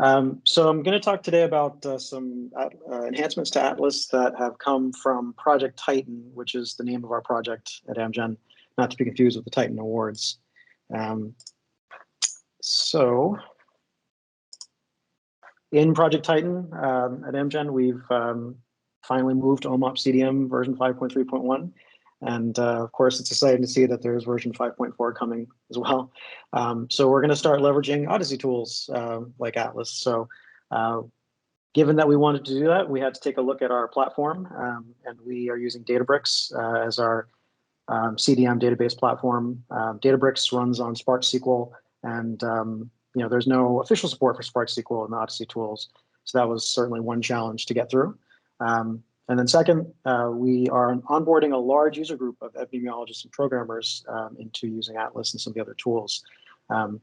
So I'm going to talk today about some enhancements to Atlas that have come from Project Titan, which is the name of our project at Amgen, not to be confused with the Titan Awards. So in Project Titan at Amgen, we've finally moved to OHDSI version 5.3.1. And of course, it's exciting to see that there's version 5.4 coming as well. So we're going to start leveraging OHDSI tools like Atlas. So given that we wanted to do that, we had to take a look at our platform. And we are using Databricks as our CDM database platform. Databricks runs on Spark SQL, and there's no official support for Spark SQL in the OHDSI tools. So that was certainly one challenge to get through. And then second, we are onboarding a large user group of epidemiologists and programmers into using Atlas and some of the other tools.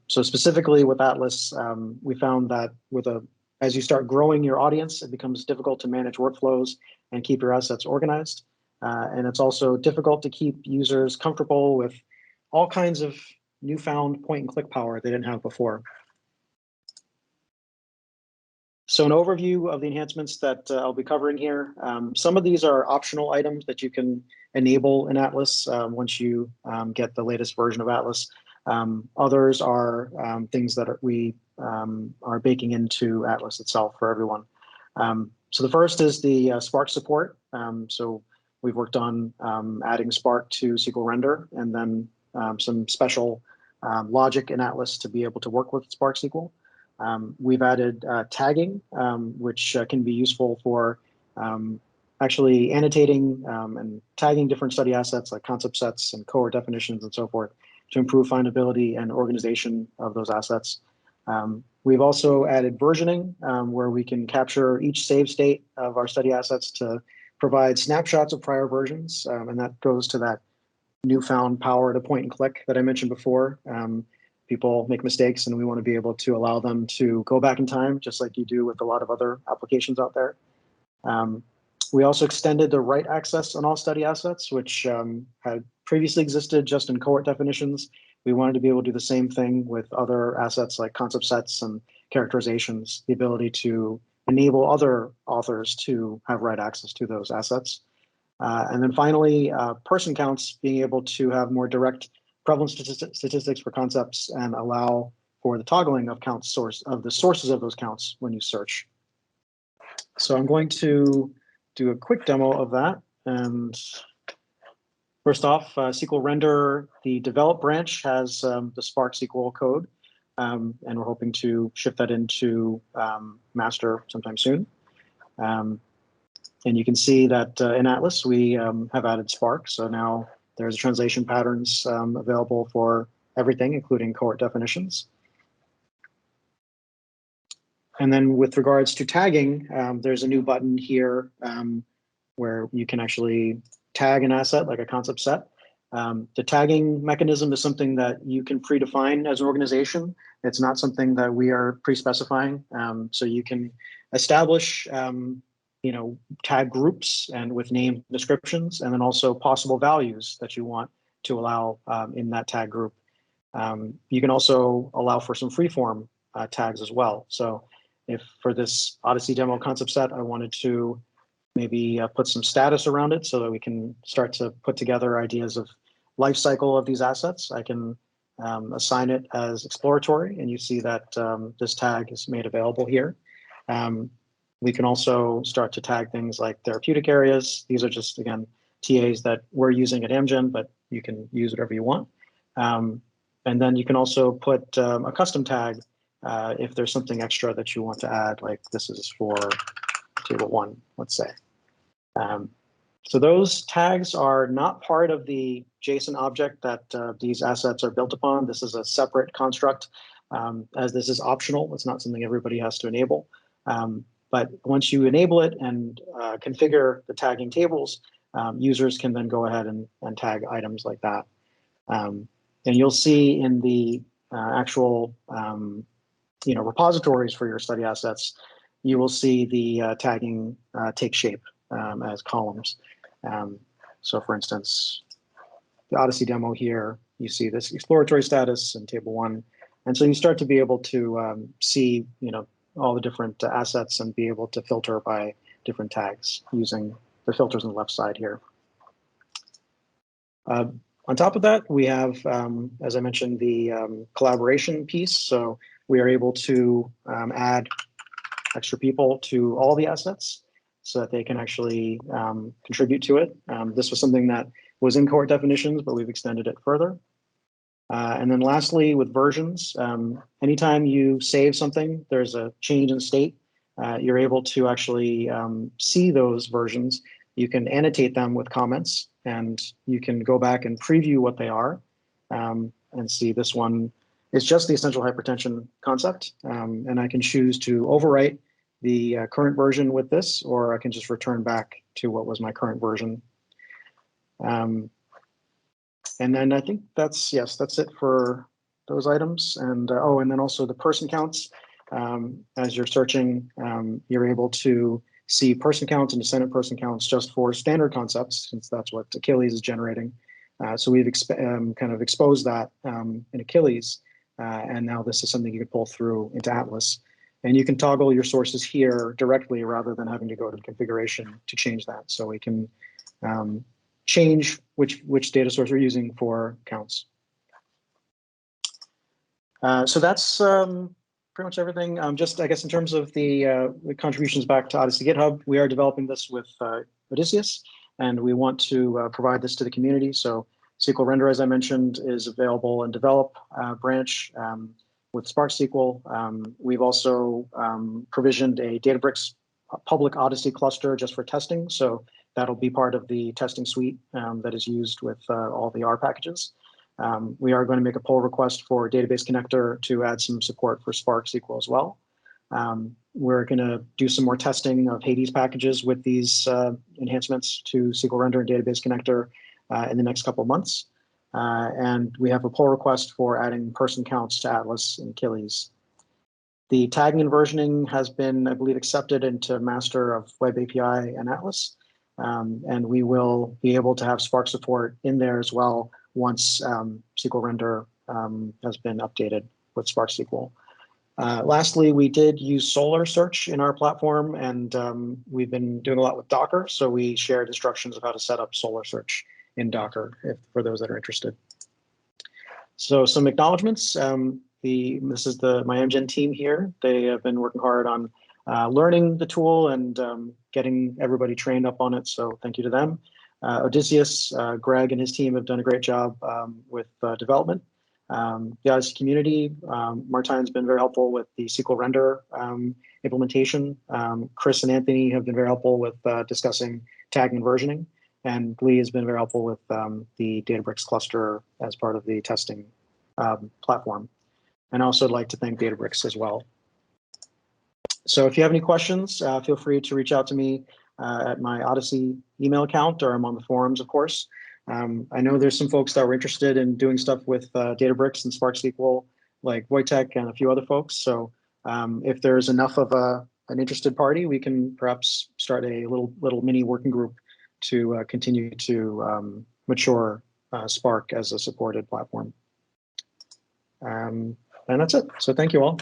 So specifically with Atlas, we found that as you start growing your audience, it becomes difficult to manage workflows and keep your assets organized. And it's also difficult to keep users comfortable with all kinds of newfound point and click power they didn't have before. So an overview of the enhancements that I'll be covering here. Some of these are optional items that you can enable in Atlas once you get the latest version of Atlas. Others are things that we are baking into Atlas itself for everyone. So the first is the Spark support. So we've worked on adding Spark to SQL Render, and then some special logic in Atlas to be able to work with Spark SQL. We've added tagging, which can be useful for actually annotating and tagging different study assets like concept sets and cohort definitions and so forth to improve findability and organization of those assets. We've also added versioning, where we can capture each save state of our study assets to provide snapshots of prior versions, and that goes to that newfound power to point and click that I mentioned before. People make mistakes, and we want to be able to allow them to go back in time, just like you do with a lot of other applications out there. We also extended the write access on all study assets, which had previously existed just in cohort definitions. We wanted to be able to do the same thing with other assets like concept sets and characterizations, the ability to enable other authors to have write access to those assets. And then finally, person counts, being able to have more direct prevalence statistics for concepts and allow for the toggling of the sources of those counts when you search. So I'm going to do a quick demo of that. And first off, SQL Render, the develop branch has the Spark SQL code, and we're hoping to shift that into master sometime soon. And you can see that in Atlas, we have added Spark. So now there's translation patterns available for everything, including cohort definitions. And then with regards to tagging, there's a new button here where you can actually tag an asset like a concept set. The tagging mechanism is something that you can predefine as an organization. It's not something that we are pre-specifying. So you can establish tag groups and with name descriptions, and then also possible values that you want to allow in that tag group. You can also allow for some freeform tags as well. So if for this OHDSI demo concept set, I wanted to maybe put some status around it so that we can start to put together ideas of life cycle of these assets, I can assign it as exploratory, and you see that this tag is made available here. We can also start to tag things like therapeutic areas. These are just, again, TAs that we're using at Amgen, but you can use whatever you want. And then you can also put a custom tag if there's something extra that you want to add, like this is for table 1, let's say. So those tags are not part of the JSON object that these assets are built upon. This is a separate construct, as this is optional. It's not something everybody has to enable. But once you enable it and configure the tagging tables, users can then go ahead and tag items like that. And you'll see in the actual repositories for your study assets, you will see the tagging take shape as columns. So for instance, the OHDSI demo here, you see this exploratory status in table 1. And so you start to be able to see, all the different assets and be able to filter by different tags using the filters on the left side here. On top of that, we have, as I mentioned, the collaboration piece. So we are able to add extra people to all the assets so that they can actually contribute to it. This was something that was in cohort definitions, but we've extended it further. And then lastly, with versions, anytime you save something, there's a change in state, you're able to actually see those versions. You can annotate them with comments, and you can go back and preview what they are and see this one is just the essential hypertension concept. And I can choose to overwrite the current version with this, or I can just return back to what was my current version. And then I think that's it for those items. And oh, and then also the person counts. As you're searching, you're able to see person counts and descendant person counts just for standard concepts, since that's what Achilles is generating. So we've kind of exposed that in Achilles, and now this is something you can pull through into Atlas. And you can toggle your sources here directly rather than having to go to the configuration to change that. So we can change which data source we're using for counts. So that's pretty much everything. Just, I guess, in terms of the contributions back to OHDSI GitHub, we are developing this with Odysseus, and we want to provide this to the community. So SQL Render, as I mentioned, is available in Develop branch with Spark SQL. We've also provisioned a Databricks public OHDSI cluster just for testing. So that'll be part of the testing suite that is used with all the R packages. We are going to make a pull request for Database Connector to add some support for Spark SQL as well. We're going to do some more testing of Hades packages with these enhancements to SQL Render and Database Connector in the next couple of months. And we have a pull request for adding person counts to Atlas and Achilles. The tagging and versioning has been, I believe, accepted into master of Web API and Atlas. And we will be able to have Spark support in there as well once SQL Render has been updated with Spark SQL. Lastly, we did use Solr search in our platform, and we've been doing a lot with Docker. So we shared instructions of how to set up Solr search in Docker for those that are interested. So some acknowledgements. This is my Amgen team here. They have been working hard on learning the tool and getting everybody trained up on it. So thank you to them. Odysseus, Greg and his team have done a great job with development. The OHDSI community, Martine's been very helpful with the SQL Render implementation. Chris and Anthony have been very helpful with discussing tagging and versioning. And Lee has been very helpful with the Databricks cluster as part of the testing platform. And I also would like to thank Databricks as well. So if you have any questions, feel free to reach out to me at my OHDSI email account, or I'm on the forums, of course. I know there's some folks that were interested in doing stuff with Databricks and Spark SQL, like Wojtek and a few other folks. So if there's enough of an interested party, we can perhaps start a little mini working group to continue to mature Spark as a supported platform. And that's it. So thank you all.